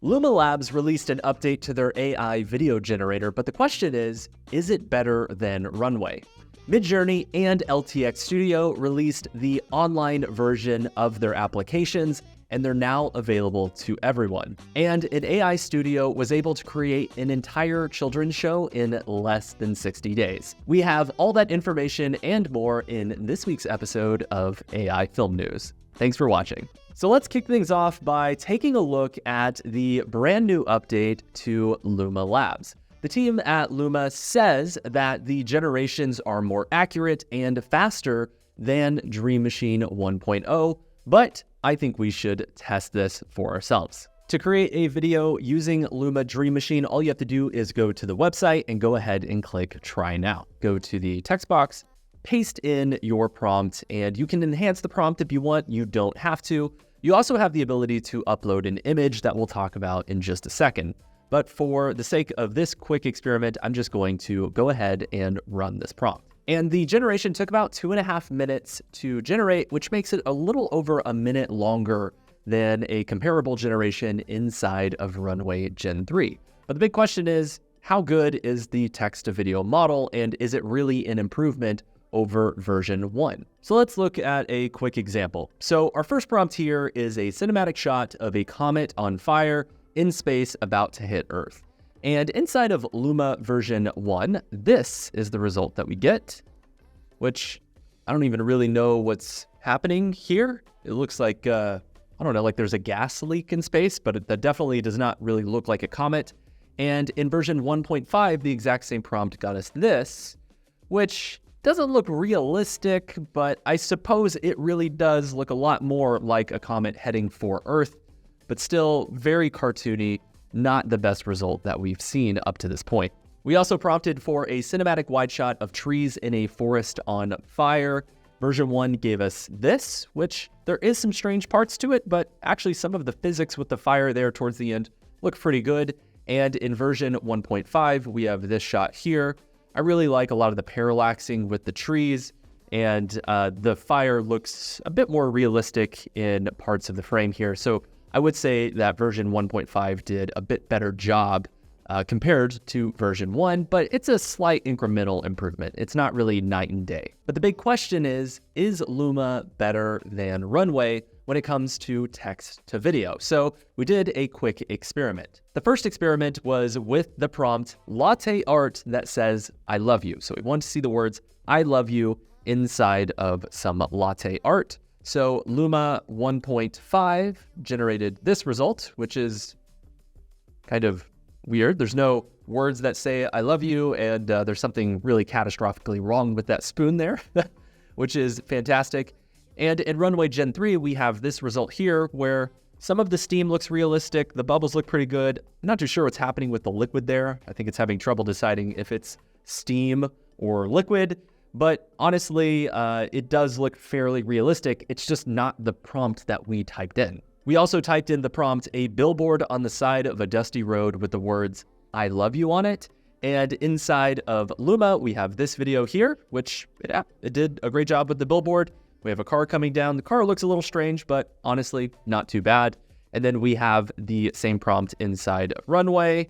LumaLabs released an update to their AI video generator, but the question is it better than Runway? Midjourney and LTX Studio released the online version of their applications, and they're now available to everyone. And an AI studio was able to create an entire children's show in less than 60 days. We have all that information and more in this week's episode of AI Film News. Thanks for watching. So let's kick things off by taking a look at the brand new update to LumaLabs. The team at Luma says that the generations are more accurate and faster than Dream Machine 1.0, but I think we should test this for ourselves. To create a video using Luma Dream Machine, all you have to do is go to the website and go ahead and click Try Now. Go to the text box, paste in your prompt, and you can enhance the prompt if you want. You don't have to. You also have the ability to upload an image that we'll talk about in just a second. But for the sake of this quick experiment, I'm just going to go ahead and run this prompt. And the generation took about 2.5 minutes to generate, which makes it a little over a minute longer than a comparable generation inside of Runway Gen 3. But the big question is, how good is the text-to-video model, and is it really an improvement over version 1? So let's look at a quick example. So our first prompt here is a cinematic shot of a comet on fire in space about to hit Earth. And inside of Luma version 1, this is the result that we get, which I don't even really know what's happening here. It looks like, I don't know, like there's a gas leak in space, but that definitely does not really look like a comet. And in version 1.5, the exact same prompt got us this, which doesn't look realistic, but I suppose it really does look a lot more like a comet heading for Earth, but still very cartoony, not the best result that we've seen up to this point. We also prompted for a cinematic wide shot of trees in a forest on fire. Version 1 gave us this, which there is some strange parts to it, but actually some of the physics with the fire there towards the end look pretty good. And in version 1.5, we have this shot here. I really like a lot of the parallaxing with the trees, and the fire looks a bit more realistic in parts of the frame here. So I would say that version 1.5 did a bit better job compared to version 1, but it's a slight incremental improvement. It's not really night and day. But the big question is Luma better than Runway when it comes to text to video? So we did a quick experiment. The first experiment was with the prompt latte art that says, I love you. So we want to see the words, I love you inside of some latte art. So Luma 1.5 generated this result, which is kind of weird. There's no words that say, I love you, and there's something really catastrophically wrong with that spoon there, which is fantastic. And in Runway Gen 3, we have this result here where some of the steam looks realistic, the bubbles look pretty good. I'm not too sure what's happening with the liquid there. I think it's having trouble deciding if it's steam or liquid. But honestly, it does look fairly realistic. It's just not the prompt that we typed in. We also typed in the prompt, a billboard on the side of a dusty road with the words, I love you on it. And inside of Luma, we have this video here, which it did a great job with the billboard. We have a car coming down. The car looks a little strange, but honestly, not too bad. And then we have the same prompt inside of Runway.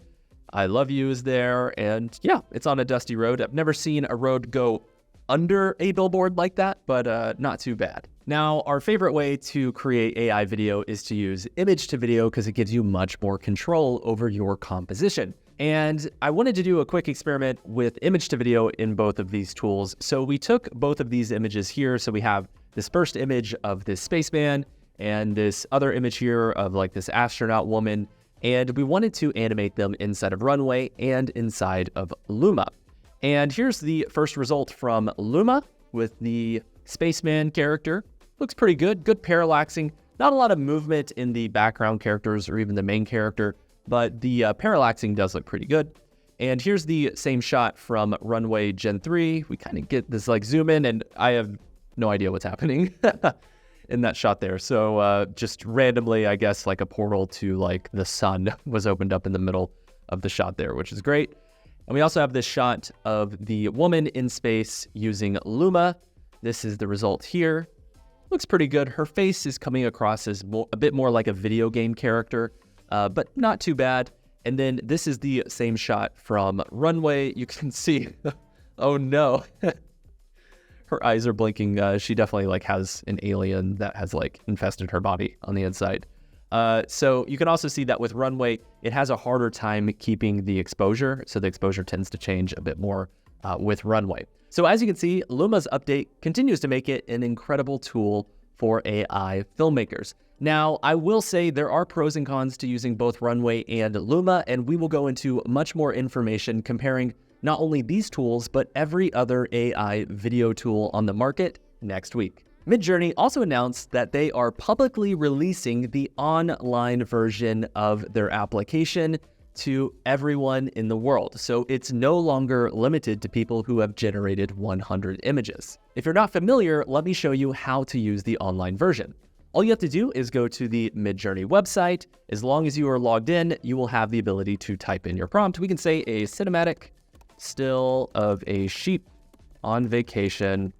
I love you is there. And yeah, it's on a dusty road. I've never seen a road go under a billboard like that, but not too bad. Now, our favorite way to create AI video is to use image to video because it gives you much more control over your composition. And I wanted to do a quick experiment with image to video in both of these tools. So we took both of these images here. So we have this first image of this spaceman and this other image here of like this astronaut woman. And we wanted to animate them inside of Runway and inside of Luma. And here's the first result from Luma with the spaceman character. Looks pretty good, good parallaxing. Not a lot of movement in the background characters or even the main character, but the parallaxing does look pretty good. And here's the same shot from Runway Gen 3. We kind of get this like zoom in, and I have no idea what's happening in that shot there. So just randomly, I guess, like a portal to like the sun was opened up in the middle of the shot there, which is great. And we also have this shot of the woman in space using Luma. This is the result here. Looks pretty good. Her face is coming across as a bit more like a video game character, but not too bad. And then this is the same shot from Runway. You can see, oh no, her eyes are blinking. She definitely like has an alien that has like infested her body on the inside. So you can also see that with Runway, it has a harder time keeping the exposure. So the exposure tends to change a bit more with Runway. So as you can see, Luma's update continues to make it an incredible tool for AI filmmakers. Now, I will say there are pros and cons to using both Runway and Luma, and we will go into much more information comparing not only these tools, but every other AI video tool on the market next week. Midjourney also announced that they are publicly releasing the online version of their application to everyone in the world. So it's no longer limited to people who have generated 100 images. If you're not familiar, let me show you how to use the online version. All you have to do is go to the Midjourney website. As long as you are logged in, you will have the ability to type in your prompt. We can say a cinematic still of a sheep on vacation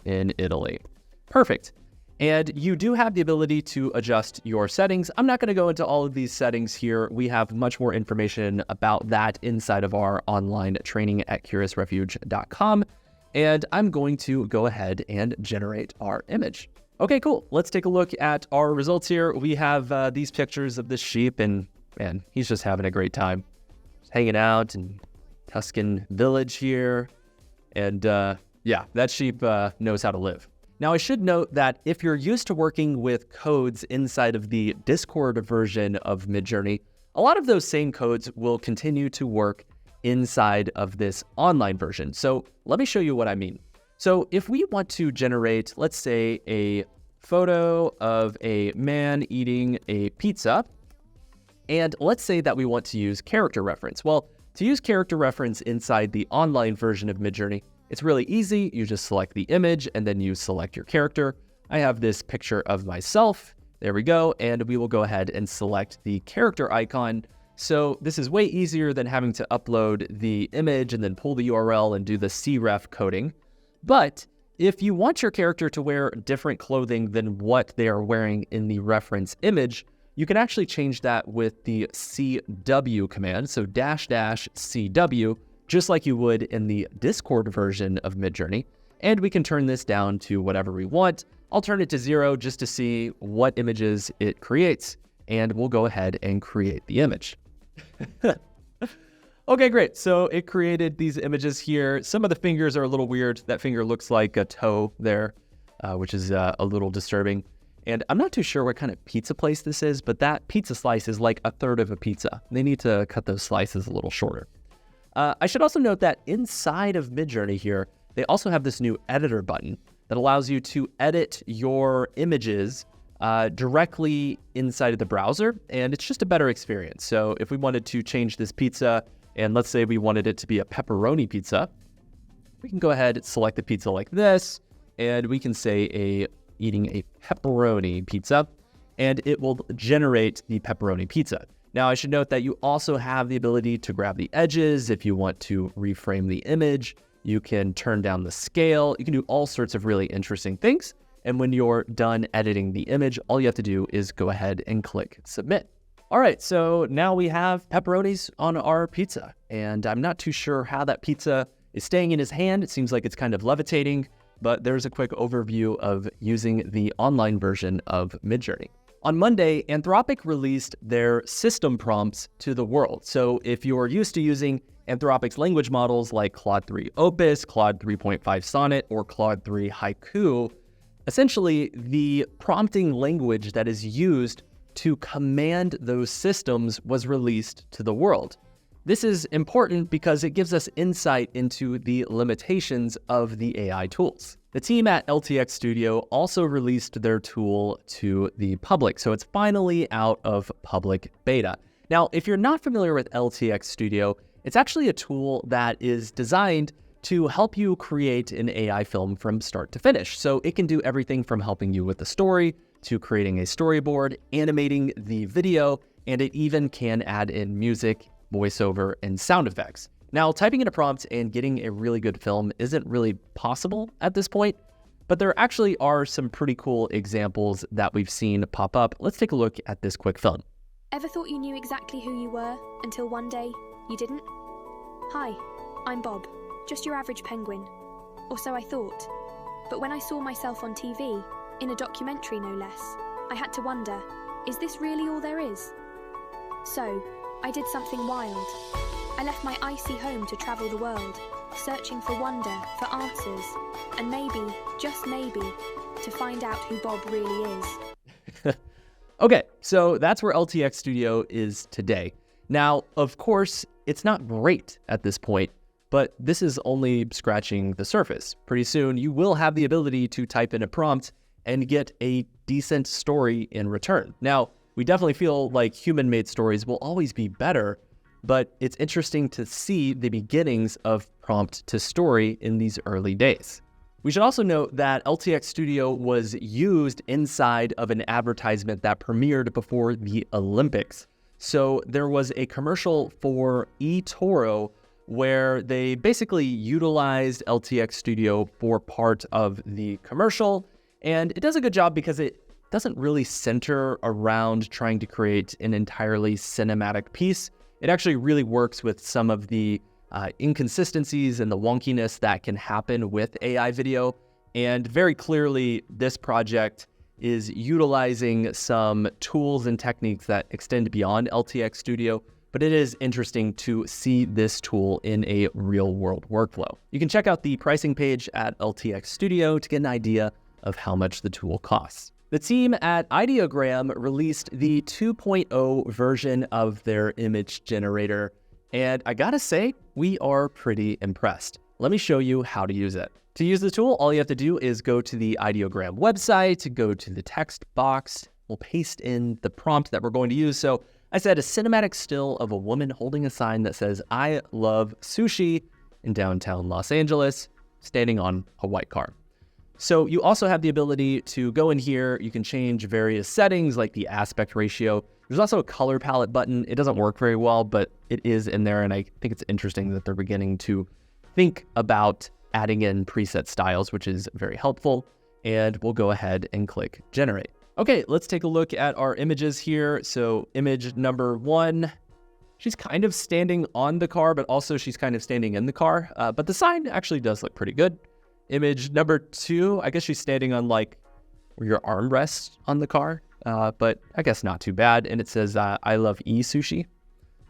in Italy. Perfect. And you do have the ability to adjust your settings. I'm not going to go into all of these settings here. We have much more information about that inside of our online training at curiousrefuge.com. And I'm going to go ahead and generate our image. Okay, cool. Let's take a look at our results here. We have these pictures of the sheep, and man, he's just having a great time. Just hanging out in Tuscan village here. And yeah, that sheep knows how to live. Now, I should note that if you're used to working with codes inside of the Discord version of Midjourney, a lot of those same codes will continue to work inside of this online version. So let me show you what I mean. So if we want to generate, let's say, a photo of a man eating a pizza, and let's say that we want to use character reference. Well, to use character reference inside the online version of Midjourney, it's really easy. You just select the image and then you select your character. I have this picture of myself. There we go. And we will go ahead and select the character icon. So this is way easier than having to upload the image and then pull the URL and do the cref coding. But if you want your character to wear different clothing than what they are wearing in the reference image, you can actually change that with the CW command. So --CW, just like you would in the Discord version of Midjourney. And we can turn this down to whatever we want. I'll turn it to 0 just to see what images it creates. And we'll go ahead and create the image. Okay, great. So it created these images here. Some of the fingers are a little weird. That finger looks like a toe there, which is a little disturbing. And I'm not too sure what kind of pizza place this is, but that pizza slice is like a third of a pizza. They need to cut those slices a little shorter. I should also note that inside of Midjourney here, they also have this new editor button that allows you to edit your images directly inside of the browser, and it's just a better experience. So if we wanted to change this pizza, and let's say we wanted it to be a pepperoni pizza, we can go ahead and select the pizza like this, and we can say eating a pepperoni pizza, and it will generate the pepperoni pizza. Now, I should note that you also have the ability to grab the edges. If you want to reframe the image, you can turn down the scale. You can do all sorts of really interesting things. And when you're done editing the image, all you have to do is go ahead and click submit. All right, so now we have pepperonis on our pizza. And I'm not too sure how that pizza is staying in his hand. It seems like it's kind of levitating, but there's a quick overview of using the online version of Midjourney. On Monday, Anthropic released their system prompts to the world. So if you're used to using Anthropic's language models like Claude 3 Opus, Claude 3.5 Sonnet, or Claude 3 Haiku, essentially the prompting language that is used to command those systems was released to the world. This is important because it gives us insight into the limitations of the AI tools. The team at LTX Studio also released their tool to the public, so it's finally out of public beta. Now, if you're not familiar with LTX Studio, it's actually a tool that is designed to help you create an AI film from start to finish. So it can do everything from helping you with the story to creating a storyboard, animating the video, and it even can add in music, voiceover, and sound effects. Now, typing in a prompt and getting a really good film isn't really possible at this point, but there actually are some pretty cool examples that we've seen pop up. Let's take a look at this quick film. Ever thought you knew exactly who you were until one day you didn't? Hi, I'm Bob, just your average penguin. Or so I thought. But when I saw myself on TV, in a documentary no less, I had to wonder, is this really all there is? So, I did something wild. I left my icy home to travel the world, searching for wonder, for answers, and maybe, just maybe, to find out who Bob really is. Okay, so that's where LTX Studio is today. Now, of course, it's not great at this point, but this is only scratching the surface. Pretty soon, you will have the ability to type in a prompt and get a decent story in return. Now, we definitely feel like human-made stories will always be better, but it's interesting to see the beginnings of prompt to story in these early days. We should also note that LTX Studio was used inside of an advertisement that premiered before the Olympics. So there was a commercial for eToro where they basically utilized LTX Studio for part of the commercial. And it does a good job because it doesn't really center around trying to create an entirely cinematic piece. It actually really works with some of the inconsistencies and the wonkiness that can happen with AI video. And very clearly, this project is utilizing some tools and techniques that extend beyond LTX Studio, but it is interesting to see this tool in a real-world workflow. You can check out the pricing page at LTX Studio to get an idea of how much the tool costs. The team at Ideogram released the 2.0 version of their image generator, and I gotta say, we are pretty impressed. Let me show you how to use it. To use the tool, all you have to do is go to the Ideogram website, go to the text box, we'll paste in the prompt that we're going to use. So I said a cinematic still of a woman holding a sign that says, "I love sushi," in downtown Los Angeles, standing on a white car. So you also have the ability to go in here, you can change various settings like the aspect ratio. There's also a color palette button. It doesn't work very well, but it is in there, and I think it's interesting that they're beginning to think about adding in preset styles, which is very helpful. And we'll go ahead and click generate. Okay, let's take a look at our images here. So image number 1, she's kind of standing on the car, but also she's kind of standing in the car. But the sign actually does look pretty good. Image number 2, I guess she's standing on like where your arm rests on the car, but I guess not too bad. And it says, "I love e-sushi."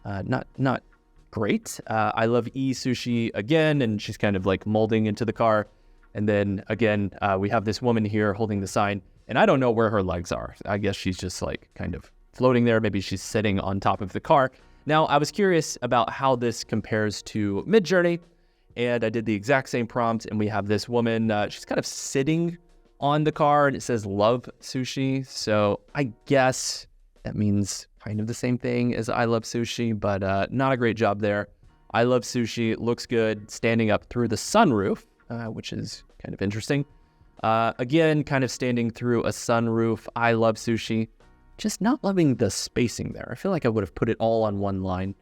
Not great. "I love e-sushi" again, and she's kind of like molding into the car. And then again, we have this woman here holding the sign, and I don't know where her legs are. I guess she's just like kind of floating there. Maybe she's sitting on top of the car. Now, I was curious about how this compares to Midjourney, and I did the exact same prompt, and we have this woman, she's kind of sitting on the car, and it says "love sushi." So I guess that means kind of the same thing as "I love sushi," but not a great job there. "I love sushi" looks good, standing up through the sunroof, which is kind of interesting. Again, kind of standing through a sunroof, "I love sushi." Just not loving the spacing there. I feel like I would have put it all on one line.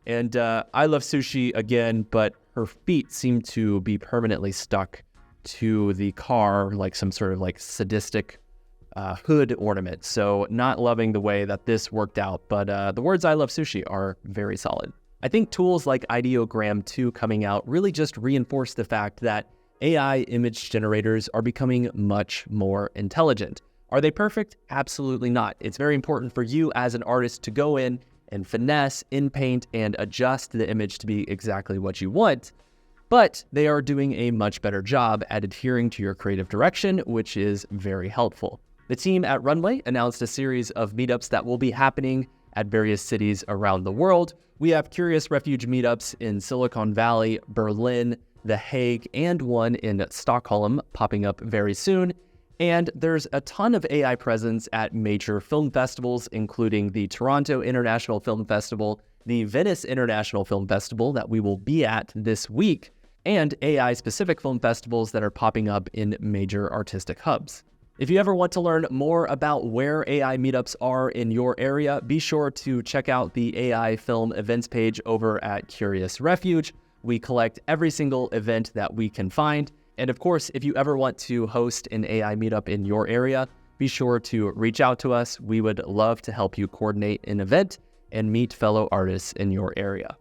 And "I love sushi" again, but her feet seem to be permanently stuck to the car, like some sort of like sadistic hood ornament. So not loving the way that this worked out, but the words "I love sushi" are very solid. I think tools like Ideogram 2 coming out really just reinforce the fact that AI image generators are becoming much more intelligent. Are they perfect? Absolutely not. It's very important for you as an artist to go in and finesse, in-paint, and adjust the image to be exactly what you want. But they are doing a much better job at adhering to your creative direction, which is very helpful. The team at Runway announced a series of meetups that will be happening at various cities around the world. We have Curious Refuge meetups in Silicon Valley, Berlin, The Hague, and one in Stockholm popping up very soon. And there's a ton of AI presence at major film festivals, including the Toronto International Film Festival, the Venice International Film Festival that we will be at this week, and AI-specific film festivals that are popping up in major artistic hubs. If you ever want to learn more about where AI meetups are in your area, be sure to check out the AI Film events page over at Curious Refuge. We collect every single event that we can find. And of course, if you ever want to host an AI meetup in your area, be sure to reach out to us. We would love to help you coordinate an event and meet fellow artists in your area.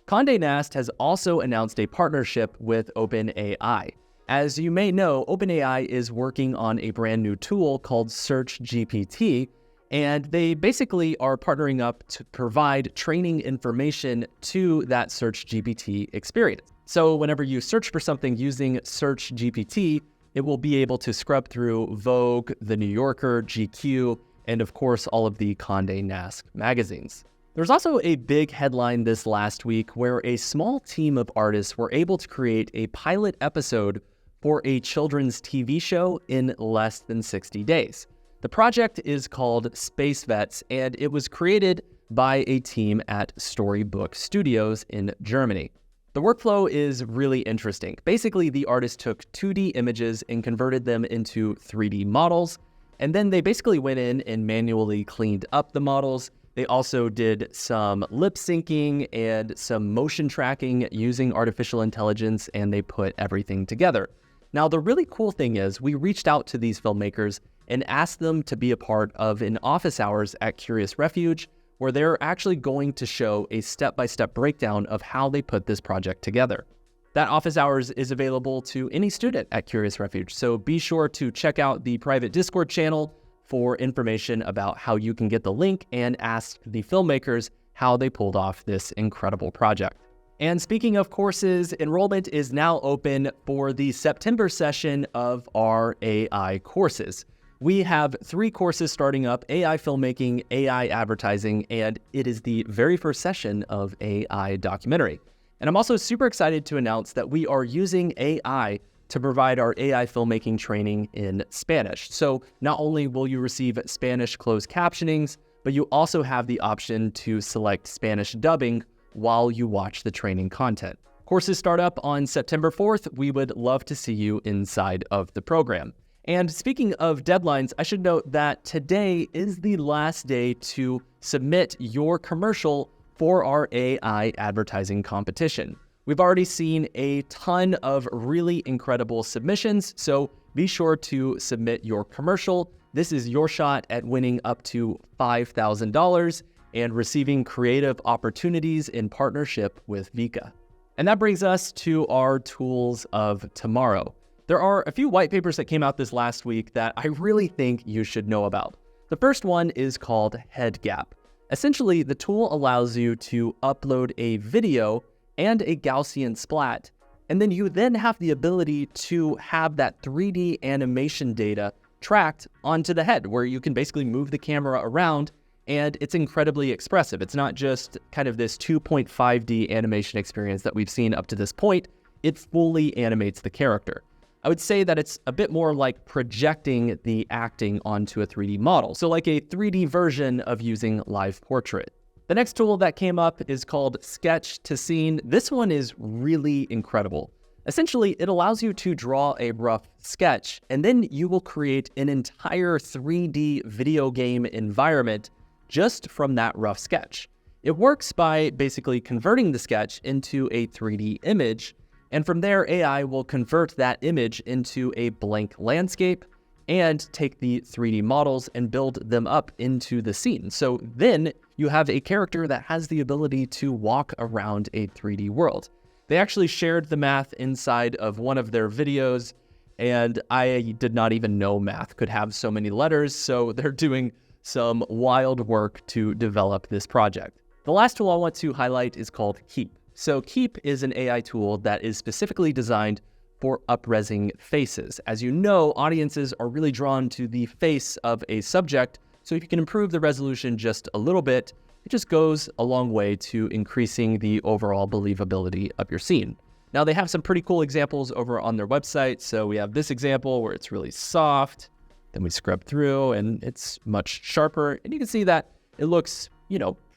Conde Nast has also announced a partnership with OpenAI. As you may know, OpenAI is working on a brand new tool called SearchGPT, and they basically are partnering up to provide training information to that SearchGPT experience. So whenever you search for something using SearchGPT, it will be able to scrub through Vogue, The New Yorker, GQ, and of course, all of the Conde Nast magazines. There's also a big headline this last week where a small team of artists were able to create a pilot episode for a children's TV show in less than 60 days. The project is called Space Vets, and it was created by a team at Storybook Studios in Germany. The workflow is really interesting. Basically, the artist took 2D images and converted them into 3D models, and then they basically went in and manually cleaned up the models. They also did some lip syncing and some motion tracking using artificial intelligence, and they put everything together. Now, the really cool thing is we reached out to these filmmakers and asked them to be a part of an office hours at Curious Refuge, where they're actually going to show a step-by-step breakdown of how they put this project together. That office hours is available to any student at Curious Refuge, so be sure to check out the private Discord channel for information about how you can get the link and ask the filmmakers how they pulled off this incredible project. And speaking of courses, enrollment is now open for the September session of our AI courses. We have 3 courses starting up: AI Filmmaking, AI Advertising, and it is the very first session of AI Documentary. And I'm also super excited to announce that we are using AI to provide our AI filmmaking training in Spanish. So not only will you receive Spanish closed captionings, but you also have the option to select Spanish dubbing while you watch the training content. Courses start up on September 4th. We would love to see you inside of the program. And speaking of deadlines, I should note that today is the last day to submit your commercial for our AI advertising competition. We've already seen a ton of really incredible submissions, so be sure to submit your commercial. This is your shot at winning up to $5,000 and receiving creative opportunities in partnership with Vika. And that brings us to our tools of tomorrow. There are a few white papers that came out this last week that I really think you should know about. The first one is called HeadGAP. Essentially, the tool allows you to upload a video and a Gaussian splat, and then you then have the ability to have that 3D animation data tracked onto the head, where you can basically move the camera around, and it's incredibly expressive. It's not just kind of this 2.5D animation experience that we've seen up to this point. It fully animates the character. I would say that it's a bit more like projecting the acting onto a 3D model, so like a 3D version of using Live Portrait. The next tool that came up is called Sketch to Scene. This one is really incredible. Essentially, it allows you to draw a rough sketch, and then you will create an entire 3D video game environment just from that rough sketch. It works by basically converting the sketch into a 3D image, and from there, AI will convert that image into a blank landscape and take the 3D models and build them up into the scene. So then you have a character that has the ability to walk around a 3D world. They actually shared the math inside of one of their videos, and I did not even know math could have so many letters, so they're doing some wild work to develop this project. The last tool I want to highlight is called Keep. So Keep is an AI tool that is specifically designed for up-resing faces. As you know, audiences are really drawn to the face of a subject, so if you can improve the resolution just a little bit, it just goes a long way to increasing the overall believability of your scene. Now, they have some pretty cool examples over on their website. So we have this example where it's really soft, then we scrub through and it's much sharper, and you can see that it looks,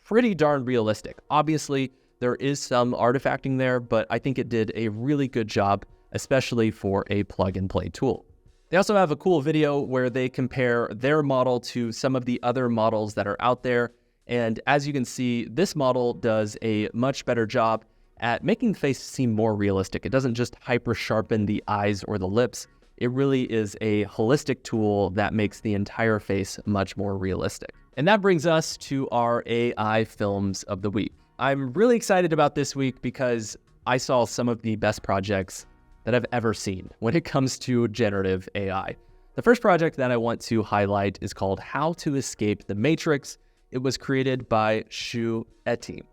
pretty darn realistic. Obviously, there is some artifacting there, but I think it did a really good job, especially for a plug-and-play tool. They also have a cool video where they compare their model to some of the other models that are out there. And as you can see, this model does a much better job at making the face seem more realistic. It doesn't just hyper sharpen the eyes or the lips. It really is a holistic tool that makes the entire face much more realistic. And that brings us to our AI films of the week. I'm really excited about this week because I saw some of the best projects that I've ever seen when it comes to generative AI. The first project that I want to highlight is called How to Escape the Matrix. It was created by Shu Eti.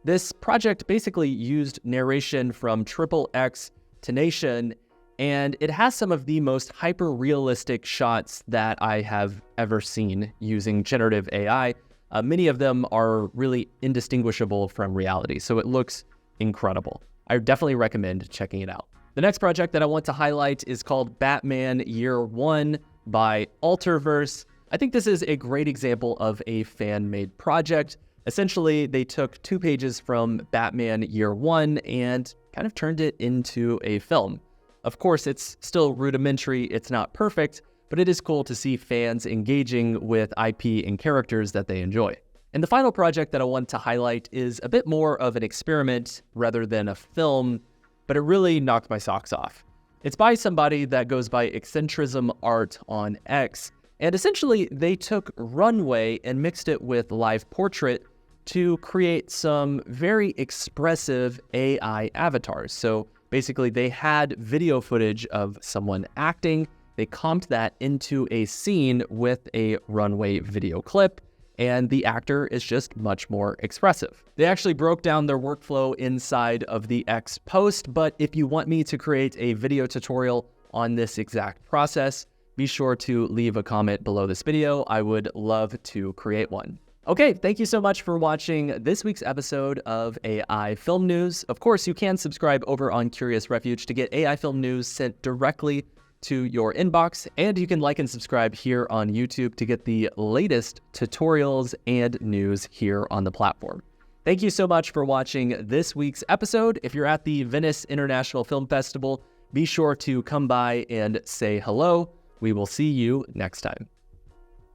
This project basically used narration from XXX to Nation, and it has some of the most hyper-realistic shots that I have ever seen using generative AI. Many of them are really indistinguishable from reality, so it looks incredible. I definitely recommend checking it out. The next project that I want to highlight is called Batman Year One by Alterverse. I think this is a great example of a fan-made project. Essentially, they took 2 pages from Batman Year One and kind of turned it into a film. Of course, it's still rudimentary, it's not perfect, but it is cool to see fans engaging with IP and characters that they enjoy. And the final project that I want to highlight is a bit more of an experiment rather than a film, but it really knocked my socks off. It's by somebody that goes by EccentrsimArt on X, and essentially they took Runway and mixed it with Live Portrait to create some very expressive AI avatars. So basically they had video footage of someone acting, they comped that into a scene with a Runway video clip, and the actor is just much more expressive. They actually broke down their workflow inside of the X post, but if you want me to create a video tutorial on this exact process, be sure to leave a comment below this video. I would love to create one. Okay, thank you so much for watching this week's episode of AI Film News. Of course, you can subscribe over on Curious Refuge to get AI Film News sent directly to your inbox, and you can like and subscribe here on YouTube to get the latest tutorials and news here on the platform. Thank you so much for watching this week's episode. If you're at the Venice International Film Festival, be sure to come by and say hello. We will see you next time.